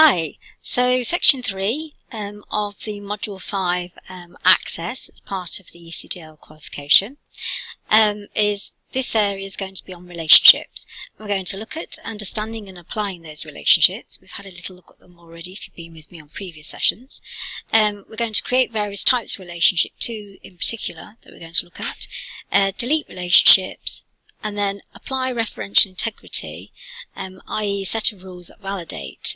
Hi, so section 3 of the module 5 access as part of the ECDL qualification is this area is going to be on relationships. We're going to look at understanding and applying those relationships. We've had a little look at them already if you've been with me on previous sessions. We're going to create various types of relationship, two in particular that we're going to look at, delete relationships, and then apply referential integrity, i.e. set of rules that validate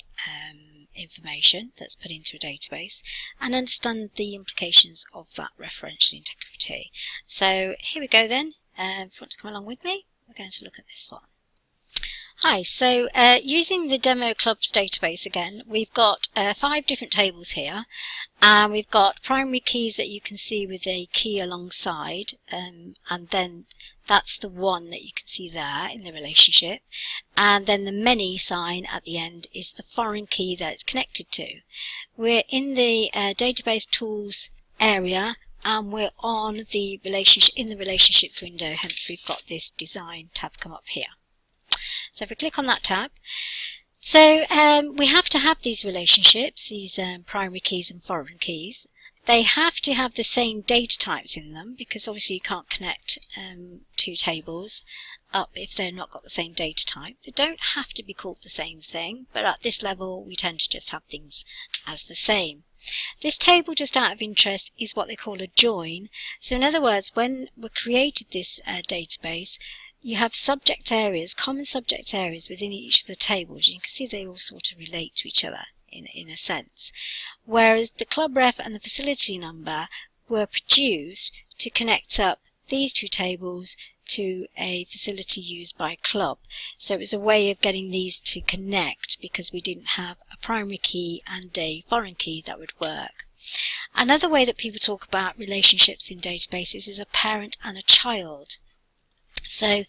information that's put into a database, and understand the implications of that referential integrity. So here we go then. If you want to come along with me, we're going to look at this one. Hi, so using the Demo Clubs database again, we've got 5 different tables here, and we've got primary keys that you can see with a key alongside, and then that's the one that you can see there in the relationship, and then the many sign at the end is the foreign key that it's connected to. We're in the database tools area, and we're on the relationships window, hence we've got this design tab come up here. So if we click on that tab, so we have to have these relationships, these primary keys and foreign keys. They have to have the same data types in them, because obviously you can't connect two tables up if they've not got the same data type. They don't have to be called the same thing, but at this level we tend to just have things as the same. This table, just out of interest, is what they call a join. So in other words, when we created this database, you have subject areas, common subject areas within each of the tables. You can see they all sort of relate to each other in a sense. Whereas the club ref and the facility number were produced to connect up these two tables to a facility used by a club. So it was a way of getting these to connect because we didn't have a primary key and a foreign key that would work. Another way that people talk about relationships in databases is a parent and a child. So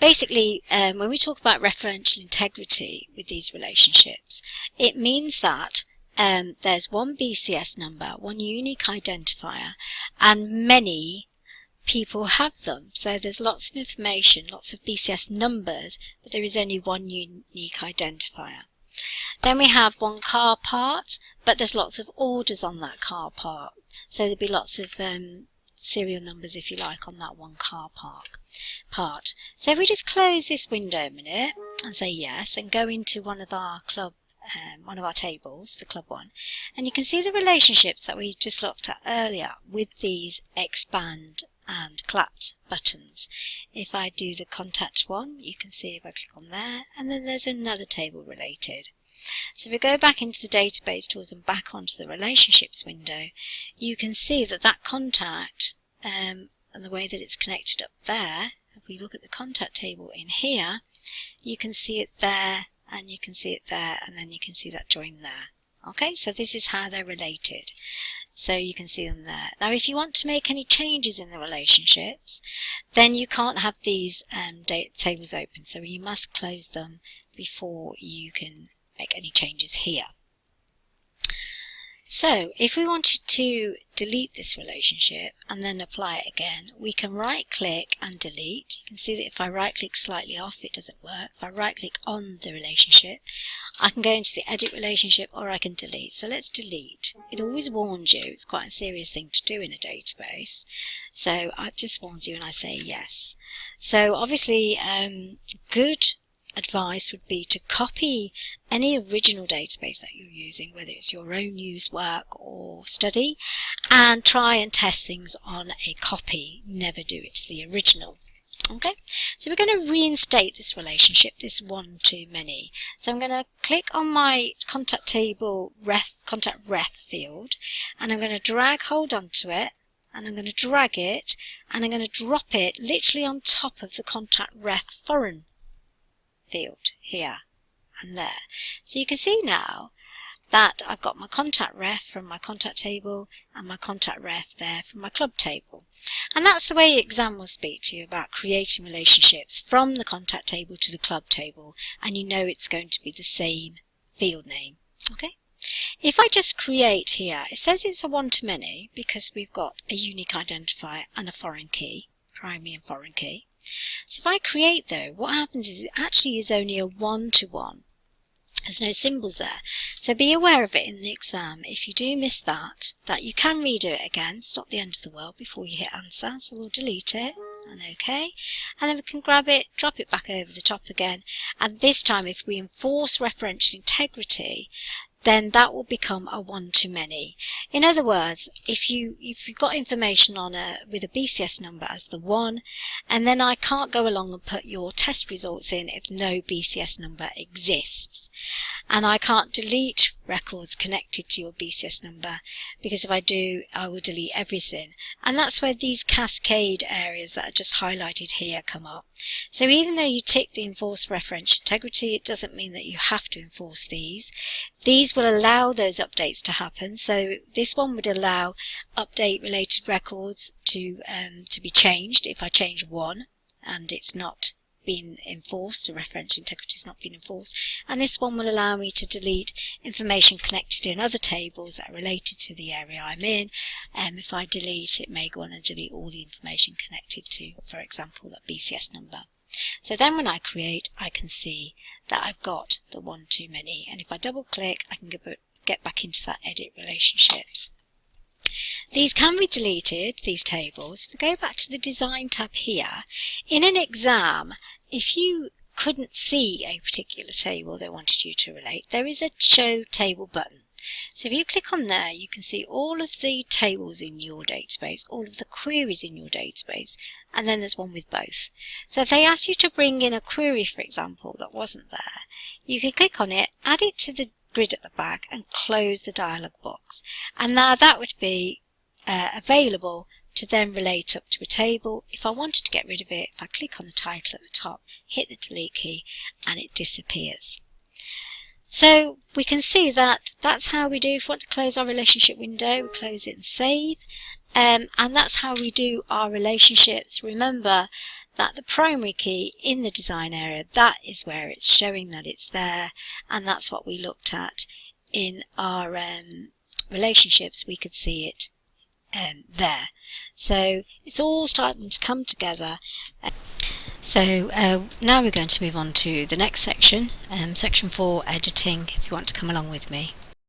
basically, when we talk about referential integrity with these relationships, it means that there's one BCS number, one unique identifier, and many people have them. So there's lots of information, lots of BCS numbers, but there is only one unique identifier. Then we have one car part, but there's lots of orders on that car part. So there'll be lots of serial numbers, if you like, on that one car part. So if we just close this window a minute and say yes, and go into one of our club, one of our tables, the club one, and you can see the relationships that we just looked at earlier with these expand and collapse buttons. If I do the contact one, you can see if I click on there, and then there's another table related. So if we go back into the database tools and back onto the relationships window, you can see that that contact and the way that it's connected up there, if we look at the contact table in here, you can see it there, and you can see it there, and then you can see that join there. Okay, so this is how they're related. So you can see them there. Now if you want to make any changes in the relationships, then you can't have these tables open, so you must close them before you can make any changes here. So if we wanted to delete this relationship and then apply it again, we can right click and delete. You can see that if I right click slightly off, it doesn't work. If I right click on the relationship, I can go into the edit relationship, or I can delete. So let's delete. It always warns you, it's quite a serious thing to do in a database. So I just warns you and I say yes. So obviously good advice would be to copy any original database that you're using, whether it's your own use, work or study, and try and test things on a copy. Never do it to the original. Okay, so we're going to reinstate this relationship, this one to many. So I'm going to click on my contact table contact ref field, and I'm going to hold onto it, and I'm going to drag it, and I'm going to drop it literally on top of the contact ref foreign field here and there. So you can see now that I've got my contact ref from my contact table and my contact ref there from my club table. And that's the way the exam will speak to you about creating relationships from the contact table to the club table, and you know it's going to be the same field name. Okay. If I just create here, it says it's a one-to-many because we've got a unique identifier and a foreign key, primary and foreign key. So if I create though, what happens is it actually is only a one-to-one. There's no symbols there. So be aware of it in the exam. If you do miss that you can redo it again. It's not the end of the world before you hit answer. So we'll delete it and OK. And then we can grab it, drop it back over the top again. And this time if we enforce referential integrity, then that will become a one-to-many. In other words, if you've got information on with a BCS number as the 1, and then I can't go along and put your test results in if no BCS number exists. And I can't delete records connected to your BCS number, because if I do, I will delete everything. And that's where these cascade areas that are just highlighted here come up. So even though you tick the enforce referential integrity, it doesn't mean that you have to enforce these. These will allow those updates to happen. So this one would allow update related records to be changed if I change 1 and it's not been enforced, the referential integrity has not been enforced. And this one will allow me to delete information connected in other tables that are related to the area I'm in. If I delete, it may go on and delete all the information connected to, for example, that BCS number. So then when I create, I can see that I've got the one-to-many, and if I double click, I can get back into that edit relationships. These can be deleted, these tables. If we go back to the design tab here, in an exam, if you couldn't see a particular table they wanted you to relate, there is a show table button. So if you click on there, you can see all of the tables in your database, all of the queries in your database, and then there's one with both. So if they ask you to bring in a query, for example, that wasn't there, you can click on it, add it to the grid at the back, and close the dialog box. And now that would be available to then relate up to a table. If I wanted to get rid of it, if I click on the title at the top, hit the delete key, and it disappears. So we can see that that's how we do. If we want to close our relationship window, we close it and save. And that's how we do our relationships. Remember that the primary key in the design area, that is where it's showing that it's there. And that's what we looked at in our relationships. We could see it there. So it's all starting to come together. So now we're going to move on to the next section, section 4, editing, if you want to come along with me.